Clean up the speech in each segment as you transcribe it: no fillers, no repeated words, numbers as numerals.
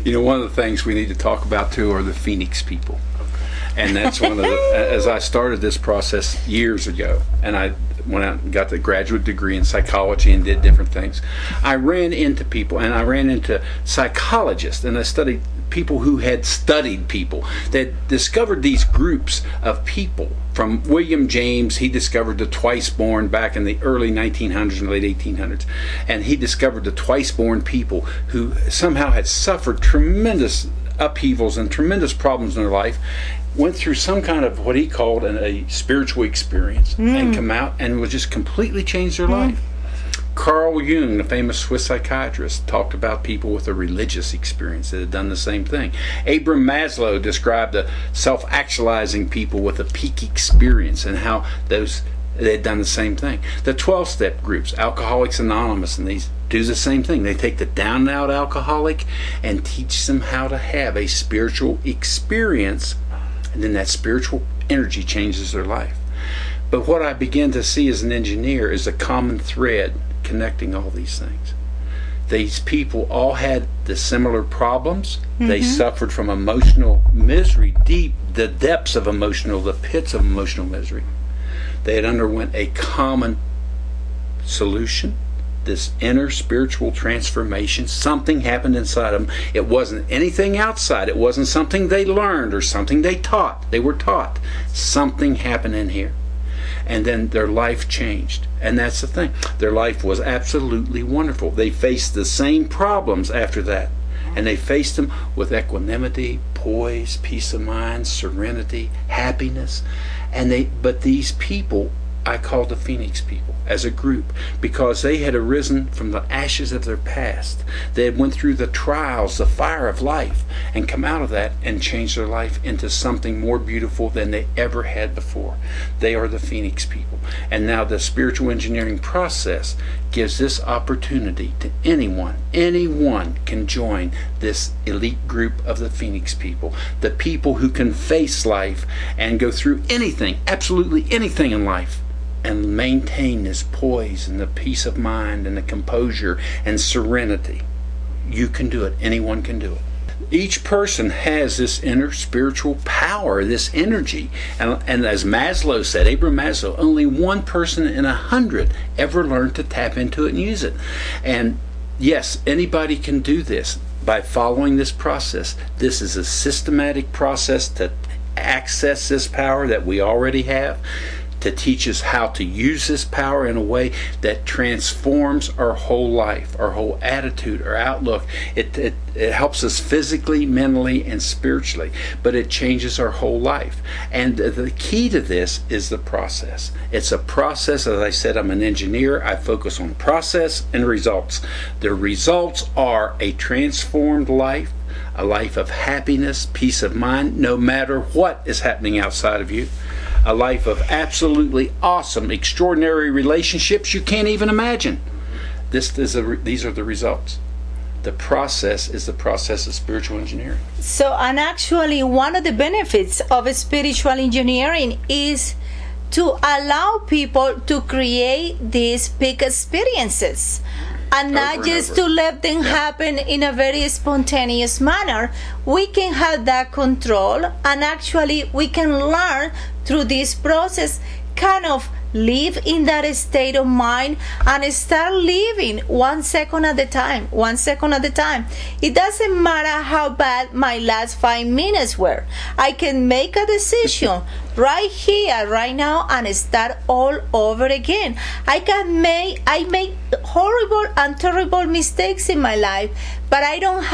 You know, one of the things we need to talk about too are the Phoenix people. And that's one of the, as I started this process years ago, and I went out and got the graduate degree in psychology and did different things, I ran into people, and I ran into psychologists, and I studied people who had studied people that discovered these groups of people. From William James, he discovered the twice born back in the early 1900s and late 1800s, and he discovered the twice born people who somehow had suffered tremendous upheavals and tremendous problems in their life, went through some kind of what he called a spiritual experience, and come out and would just completely change their life. Carl Jung, the famous Swiss psychiatrist, talked about people with a religious experience that had done the same thing. Abraham Maslow described the self-actualizing people with a peak experience and how they had done the same thing. The 12-step groups, Alcoholics Anonymous, and these do the same thing. They take the down and out alcoholic and teach them how to have a spiritual experience, and then that spiritual energy changes their life. But what I began to see as an engineer is a common thread connecting all these things. These people all had the similar problems. They suffered from emotional misery, the depths of emotional, the pits of emotional misery. They had underwent a common solution, this inner spiritual transformation. Something happened inside them. It wasn't anything outside. It wasn't something they learned or something they taught. They were taught. Something happened in here. And then their life changed. And that's the thing. Their life was absolutely wonderful. They faced the same problems after that. And they faced them with equanimity, poise, peace of mind, serenity, happiness. But these people, I call the Phoenix people as a group, because they had arisen from the ashes of their past. They had went through the trials, the fire of life, and come out of that and changed their life into something more beautiful than they ever had before. They are the Phoenix people. And now the spiritual engineering process gives this opportunity to anyone. Anyone can join this elite group of the Phoenix people. The people who can face life and go through anything, absolutely anything in life, and maintain this poise and the peace of mind and the composure and serenity. You can do it. Anyone can do it. Each person has this inner spiritual power, this energy. And as Maslow said, Abraham Maslow, only one person in 100 ever learned to tap into it and use it. And yes, anybody can do this by following this process. This is a systematic process to access this power that we already have, to teach us how to use this power in a way that transforms our whole life, our whole attitude, our outlook. It helps us physically, mentally, and spiritually, but it changes our whole life. And the key to this is the process. It's a process. As I said, I'm an engineer. I focus on process and results. The results are a transformed life, a life of happiness, peace of mind, no matter what is happening outside of you. A life of absolutely awesome, extraordinary relationships you can't even imagine. These are the results. The process is the process of spiritual engineering. So, and actually one of the benefits of spiritual engineering is to allow people to create these big experiences. And not just to let them happen in a very spontaneous manner. We can have that control, and actually we can learn through this process, kind of live in that state of mind and start living 1 second at a time, 1 second at a time. It doesn't matter how bad my last 5 minutes were. I can make a decision right here, right now, and start all over again. I make horrible and terrible mistakes in my life, but I don't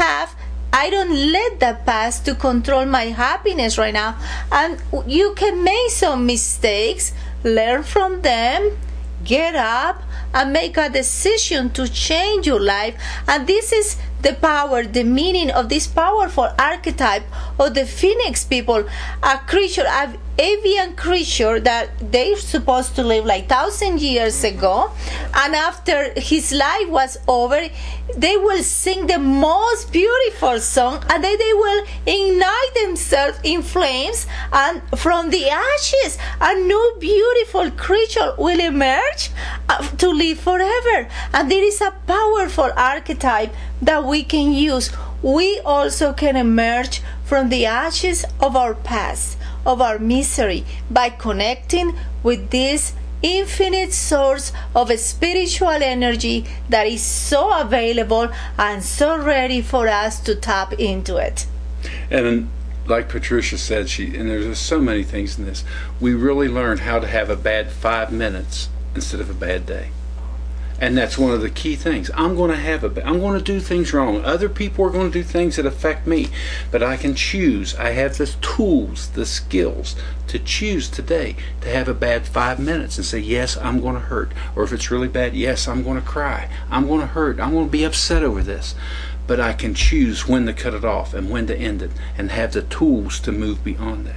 let that pass to control my happiness right now. And you can make some mistakes, learn from them, get up, and make a decision to change your life. And this is the power, the meaning of this powerful archetype of the Phoenix people, a creature, an avian creature that they're supposed to live like 1,000 years ago, and after his life was over, they will sing the most beautiful song, and then they will ignite themselves in flames, and from the ashes a new beautiful creature will emerge to live forever. And there is a powerful archetype that we can use. we also can emerge from the ashes of our past, of our misery, by connecting with this infinite source of spiritual energy that is so available and so ready for us to tap into it. And like Patricia said, and there's just so many things in this, we really learn how to have a bad 5 minutes instead of a bad day. And that's one of the key things. I'm going to do things wrong. Other people are going to do things that affect me. But I can choose. I have the tools, the skills to choose today to have a bad 5 minutes and say, yes, I'm going to hurt. Or if it's really bad, yes, I'm going to cry. I'm going to hurt. I'm going to be upset over this. But I can choose when to cut it off and when to end it and have the tools to move beyond that.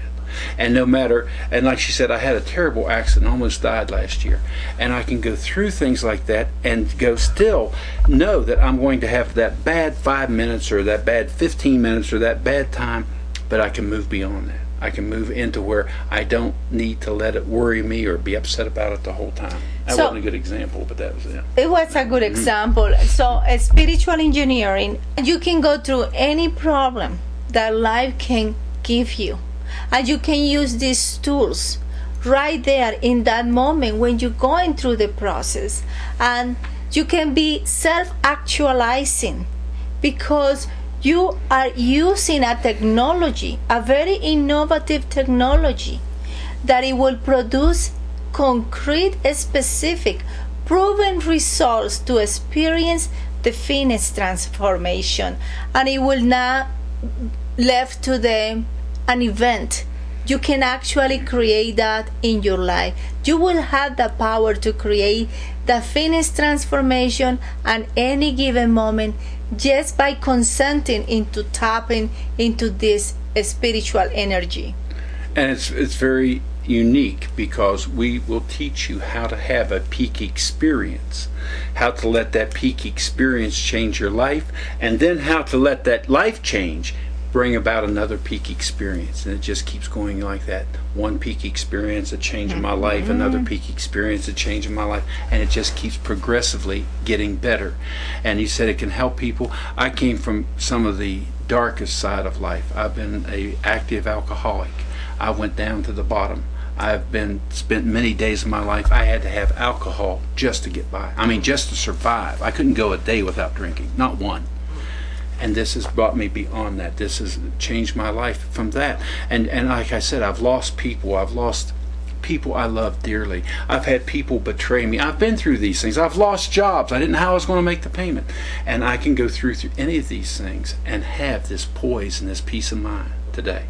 And no matter, and like she said, I had a terrible accident, almost died last year, and I can go through things like that and still know that I'm going to have that bad 5 minutes or that bad 15 minutes or that bad time, but I can move beyond that. I can move into where I don't need to let it worry me or be upset about it the whole time. That wasn't a good example, but that was it. It was a good example. So spiritual engineering, you can go through any problem that life can give you. And you can use these tools right there in that moment when you're going through the process. And you can be self-actualizing because you are using a technology, a very innovative technology, that it will produce concrete, specific, proven results to experience the Phoenix transformation. And it will not left to an event. You can actually create that in your life. You will have the power to create the Phoenix transformation at any given moment just by consenting into tapping into this spiritual energy. And it's very unique because we will teach you how to have a peak experience, how to let that peak experience change your life, and then how to let that life change bring about another peak experience. And it just keeps going like that. One peak experience, a change in my life, another peak experience, a change in my life, and it just keeps progressively getting better. And he said it can help people. I came from some of the darkest side of life. I've been an active alcoholic. I went down to the bottom. I've spent many days of my life, I had to have alcohol just to get by. I mean, just to survive. I couldn't go a day without drinking, not one. And this has brought me beyond that. This has changed my life from that. And like I said, I've lost people. I've lost people I love dearly. I've had people betray me. I've been through these things. I've lost jobs. I didn't know how I was going to make the payment. And I can go through any of these things and have this poise and this peace of mind today.